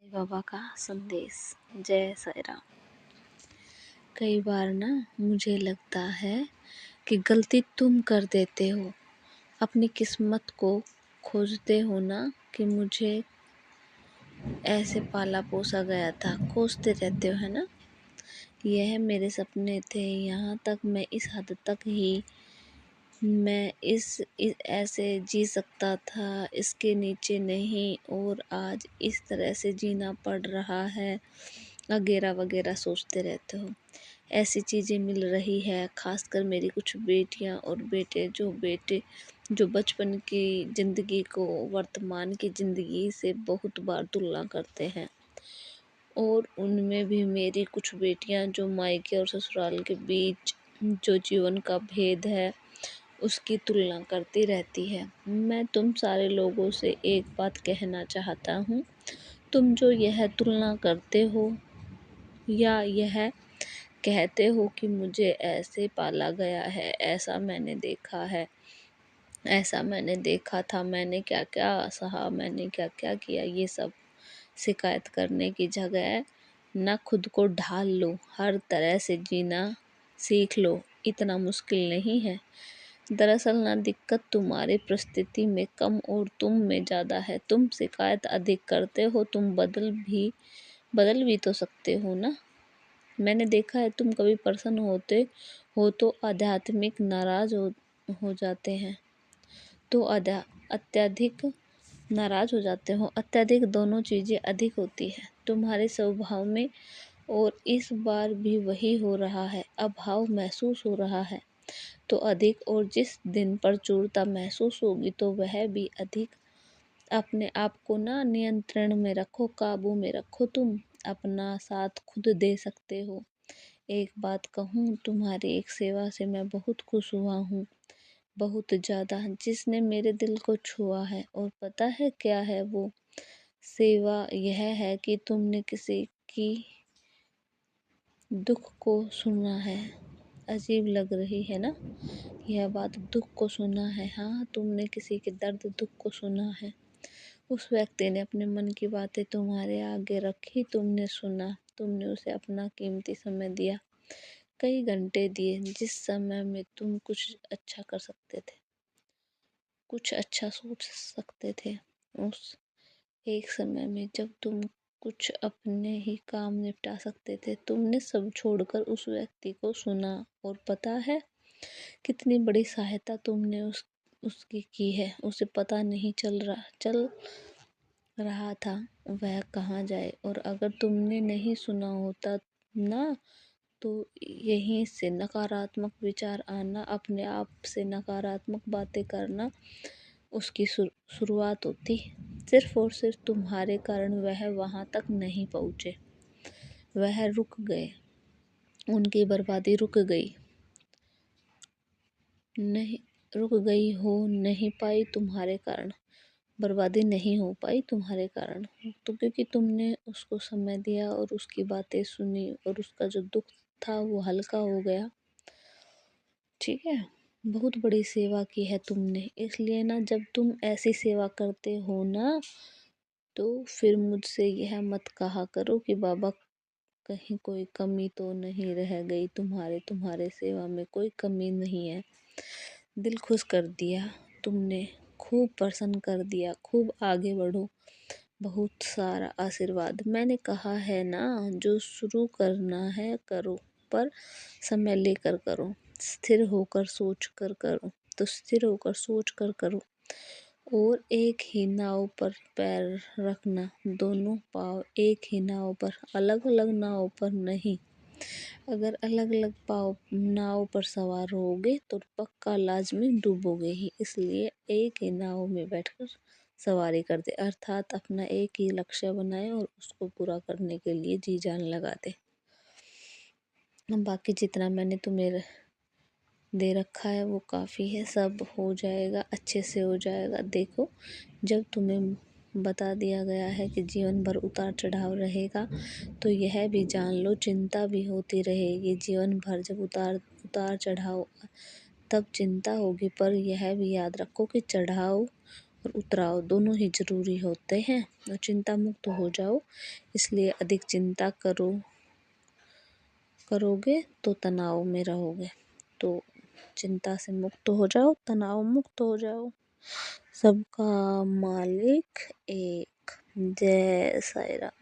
बाबा का संदेश। जय साईं राम। कई बार ना मुझे लगता है कि गलती तुम कर देते हो, अपनी किस्मत को खोजते हो ना कि मुझे ऐसे पाला पोसा गया था, खोजते रहते हो है ना। यह मेरे सपने थे, यहाँ तक मैं इस हद तक ही मैं इस ऐसे जी सकता था, इसके नीचे नहीं, और आज इस तरह से जीना पड़ रहा है वगैरह वगैरह सोचते रहते हो। ऐसी चीज़ें मिल रही है, खासकर मेरी कुछ बेटियां और बेटे जो बचपन की ज़िंदगी को वर्तमान की ज़िंदगी से बहुत बार तुलना करते हैं, और उनमें भी मेरी कुछ बेटियां जो मायके और ससुराल के बीच जो जीवन का भेद है उसकी तुलना करती रहती है। मैं तुम सारे लोगों से एक बात कहना चाहता हूँ, तुम जो यह तुलना करते हो या यह कहते हो कि मुझे ऐसे पाला गया है, ऐसा मैंने देखा है, ऐसा मैंने देखा था, मैंने क्या क्या सहा, मैंने क्या क्या किया, ये सब शिकायत करने की जगह ना खुद को ढाल लो, हर तरह से जीना सीख लो। इतना मुश्किल नहीं है। दरअसल ना दिक्कत तुम्हारी परिस्थिति में कम और तुम में ज़्यादा है। तुम शिकायत अधिक करते हो, तुम बदल भी तो सकते हो ना। मैंने देखा है तुम कभी प्रसन्न होते हो तो आध्यात्मिक नाराज हो जाते हैं, तो अत्यधिक नाराज हो जाते हो। अत्यधिक दोनों चीज़ें अधिक होती है तुम्हारे स्वभाव में, और इस बार भी वही हो रहा है। अभाव महसूस हो रहा है तो अधिक, और जिस दिन प्रचुरता महसूस होगी तो वह भी अधिक। अपने आप को ना नियंत्रण में रखो, काबू में रखो। तुम अपना साथ खुद दे सकते हो। एक बात कहूँ, तुम्हारी एक सेवा से मैं बहुत खुश हुआ हूँ, बहुत ज़्यादा, जिसने मेरे दिल को छुआ है। और पता है क्या है वो सेवा? यह है कि तुमने किसी की दुख को सुना है। अजीब लग रही है ना यह बात, दुख को सुना है। हाँ, तुमने किसी के दर्द दुख को सुना है। उस व्यक्ति ने अपने मन की बातें तुम्हारे आगे रखी, तुमने सुना, तुमने उसे अपना कीमती समय दिया, कई घंटे दिए, जिस समय में तुम कुछ अच्छा कर सकते थे, कुछ अच्छा सोच सकते थे। उस एक समय में जब तुम कुछ अपने ही काम निपटा सकते थे, तुमने सब छोड़कर उस व्यक्ति को सुना। और पता है कितनी बड़ी सहायता तुमने उसकी की है। उसे पता नहीं चल रहा था वह कहाँ जाए, और अगर तुमने नहीं सुना होता ना, तो यहीं से नकारात्मक विचार आना, अपने आप से नकारात्मक बातें करना उसकी शुरुआत होती। सिर्फ और सिर्फ तुम्हारे कारण वह वहाँ तक नहीं पहुँचे, वह रुक गए, उनकी बर्बादी रुक गई, नहीं रुक गई हो नहीं पाई तुम्हारे कारण, बर्बादी नहीं हो पाई तुम्हारे कारण। तो क्योंकि तुमने उसको समय दिया और उसकी बातें सुनी, और उसका जो दुख था वो हल्का हो गया। ठीक है, बहुत बड़ी सेवा की है तुमने। इसलिए ना जब तुम ऐसी सेवा करते हो ना, तो फिर मुझसे यह मत कहा करो कि बाबा कहीं कोई कमी तो नहीं रह गई, तुम्हारे सेवा में कोई कमी नहीं है। दिल खुश कर दिया तुमने, खूब प्रसन्न कर दिया, खूब आगे बढ़ो। बहुत सारा आशीर्वाद। मैंने कहा है ना, जो शुरू करना है करो, पर समय लेकर करो, स्थिर होकर सोच कर करो, तो स्थिर होकर सोच कर करो। और एक ही नाव पर पैर रखना, दोनों पाँव एक ही नाव पर, अलग अलग नाव पर नहीं। अगर अलग अलग पाँव नाव पर सवार होगे तो पक्का लाजमी डूबोगे ही। इसलिए एक ही नाव में बैठकर सवारी कर दे, अर्थात अपना एक ही लक्ष्य बनाए और उसको पूरा करने के लिए जी जान लगा दे। बाकी जितना मैंने तुम्हें दे रखा है वो काफ़ी है, सब हो जाएगा, अच्छे से हो जाएगा। देखो, जब तुम्हें बता दिया गया है कि जीवन भर उतार चढ़ाव रहेगा, तो यह भी जान लो चिंता भी होती रहेगी जीवन भर। जब उतार चढ़ाव, तब चिंता होगी, पर यह भी याद रखो कि चढ़ाव और उतराव दोनों ही ज़रूरी होते हैं। और चिंता मुक्त हो जाओ, इसलिए अधिक चिंता करोगे तो तनाव में रहोगे। तो चिंता से मुक्त हो जाओ, तनाव मुक्त हो जाओ। सबका मालिक एक। जय साईं राम।